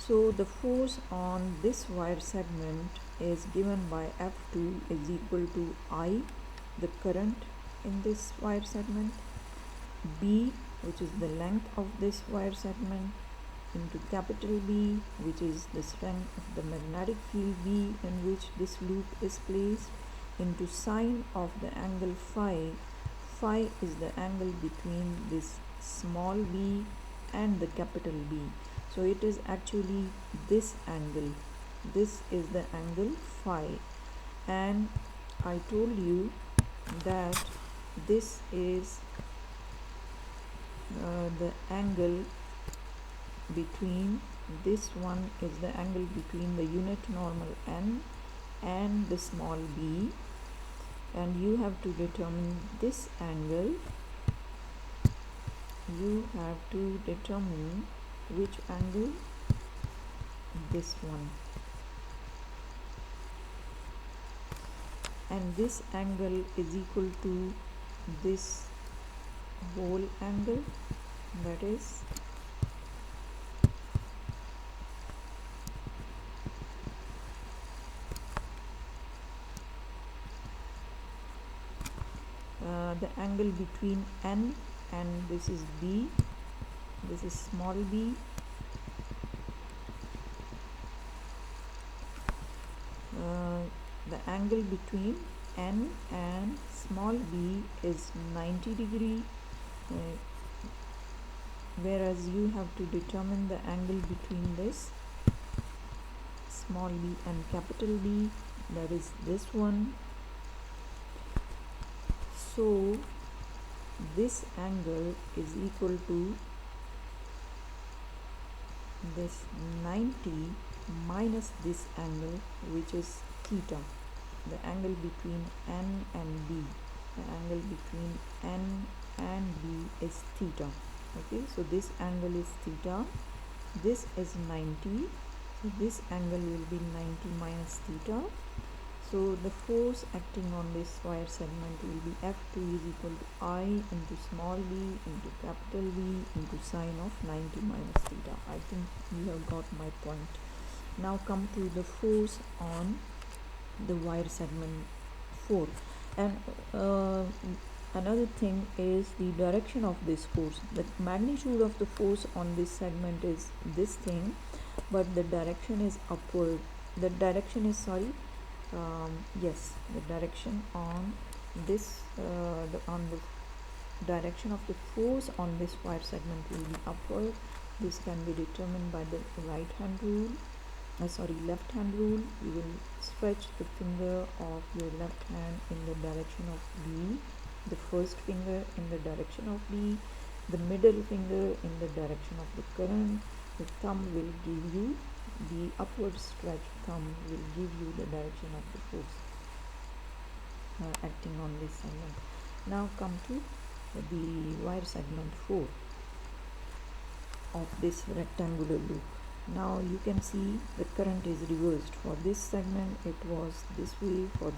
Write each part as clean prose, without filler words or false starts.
So the force on this wire segment is given by F2 is equal to I, the current in this wire segment, B, which is the length of this wire segment, into capital B, which is the strength of the magnetic field B in which this loop is placed, into sine of the angle phi. Phi is the angle between this small b and the capital B. So it is actually this angle. This is the angle phi. And I told you that this is the angle between, this one is the angle between the unit normal n and the small b, and you have to determine this angle. You have to determine which angle, this one, and this angle is equal to this whole angle, that is the angle between n and this is b, this is small b, the angle between n and small b is 90 degree, whereas you have to determine the angle between this small b and capital B, that is this one. So this angle is equal to this 90 minus this angle, which is theta, the angle between n and b, the angle between n and b is theta. Okay, so this angle is theta, this is 90, so this angle will be 90 minus theta. So the force acting on this wire segment will be F2 is equal to I into small b into capital B into sine of 90 minus theta. I think you have got my point. Now come to the force on the wire segment 4. And another thing is the direction of this force. The magnitude of the force on this segment is this thing, but the direction is upward. The direction is, yes, the direction on this, on the direction of the force on this wire segment will be upward. This can be determined by the left hand rule. You will stretch the finger of your left hand in the direction of B, the first finger in the direction of B, the middle finger in the direction of the current. The thumb will give you, the upward stretch thumb will give you the direction of the force acting on this segment. Now come to the wire segment 4 of this rectangular loop. Now you can see the current is reversed. For this segment it was this way, for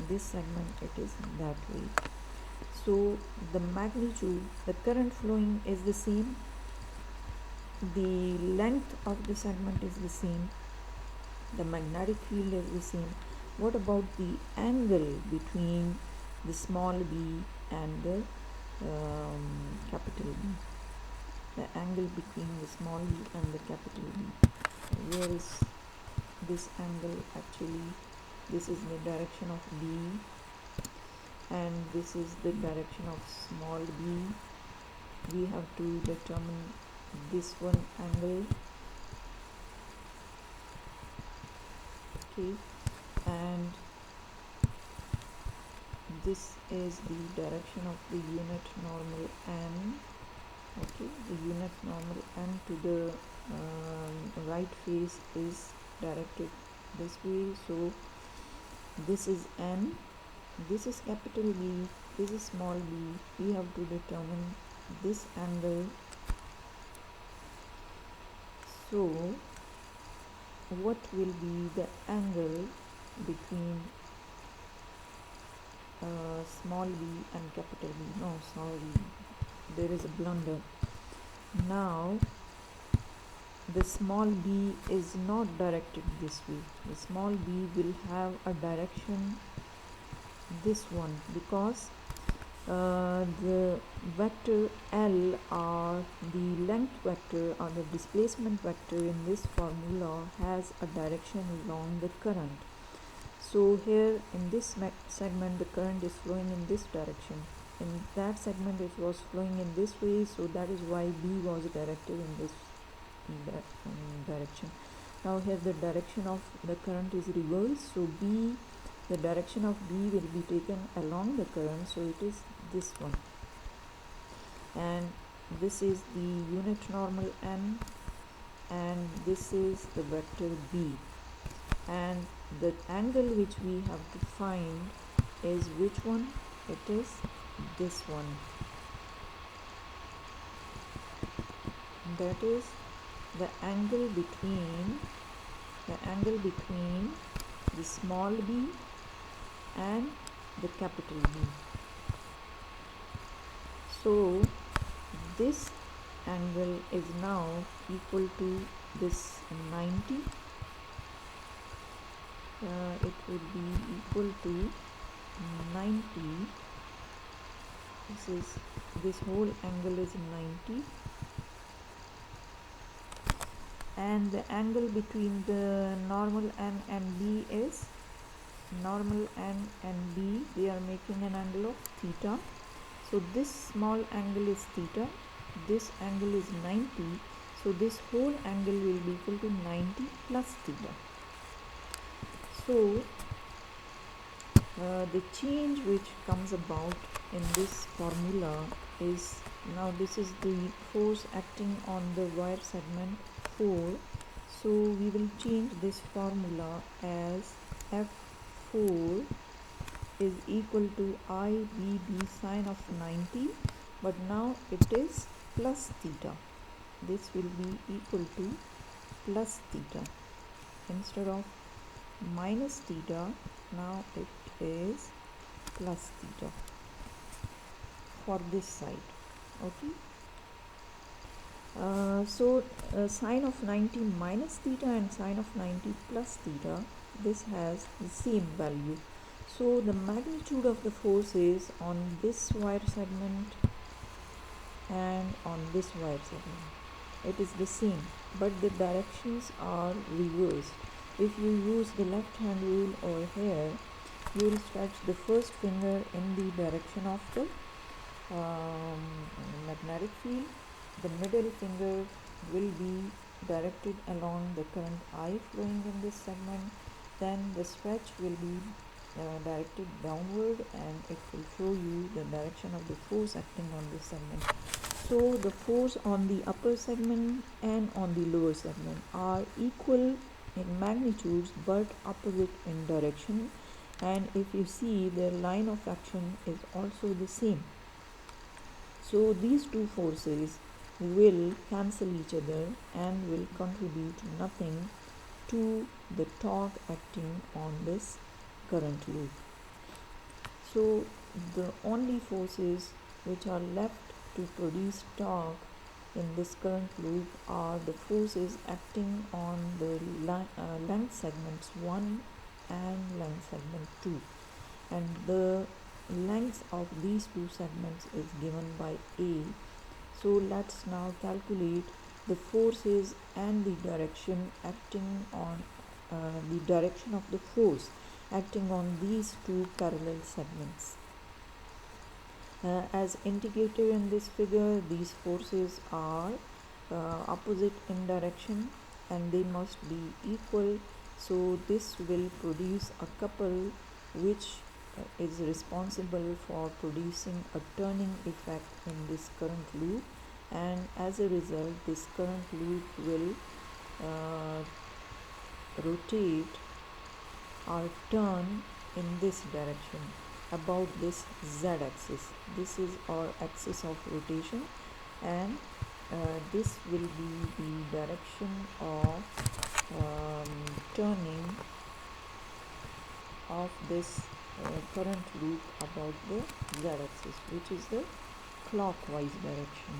this segment it is that way. So the magnitude, the current flowing is the same, the length of the segment is the same, the magnetic field is the same. What about the angle between the small b and the capital B? The angle between the small b and the capital B. Where is this angle actually? This is the direction of B and this is the direction of small b. We have to determine this one angle. Okay, and this is the direction of the unit normal n. Okay, the unit normal n to the right face is directed this way. So this is n, this is capital B, this is small b. We have to determine this angle. So what will be the angle between small b and capital B? No, sorry, there is a blunder. Now the small b is not directed this way. The small b will have a direction this one, because the vector L or the length vector or the displacement vector in this formula has a direction along the current. So here in this segment the current is flowing in this direction. In that segment it was flowing in this way, so that is why B was directed in this direction. Now here the direction of the current is reversed, so the direction of B will be taken along the current, so it is this one, and this is the unit normal N, and this is the vector B, and the angle which we have to find is which one? It is this one, that is the angle between the small b and the capital B. So this angle is now equal to this 90. It would be equal to 90. This whole angle is 90, and the angle between the normal N and B is normal N and B, they are making an angle of theta. So this small angle is theta, this angle is 90, so this whole angle will be equal to 90 plus theta. So the change which comes about in this formula is, now this is the force acting on the wire segment 4, so we will change this formula as F4 is equal to IBB sine of 90, but now it is plus theta. This will be equal to plus theta instead of minus theta. Now it is plus theta for this side. Okay. So sine of 90 minus theta and sine of 90 plus theta, this has the same value. So the magnitude of the forces on this wire segment and on this wire segment, it is the same, but the directions are reversed. If you use the left hand rule over here, you will stretch the first finger in the direction of the magnetic field. The middle finger will be directed along the current I flowing in this segment. Then the stretch will be directed downward, and it will show you the direction of the force acting on this segment. So the force on the upper segment and on the lower segment are equal in magnitudes but opposite in direction, and if you see, the line of action is also the same. So these two forces will cancel each other and will contribute nothing to the torque acting on this current loop. So the only forces which are left to produce torque in this current loop are the forces acting on the length segments 1 and length segment 2, and the length of these two segments is given by A. So let's now calculate the forces and the direction acting on the direction of the force acting on these two parallel segments. As indicated in this figure, these forces are opposite in direction and they must be equal. So this will produce a couple which is responsible for producing a turning effect in this current loop, and as a result this current loop will rotate or turn in this direction about this z-axis. This is our axis of rotation, and this will be the direction of turning of this current loop about the z-axis, which is the clockwise direction.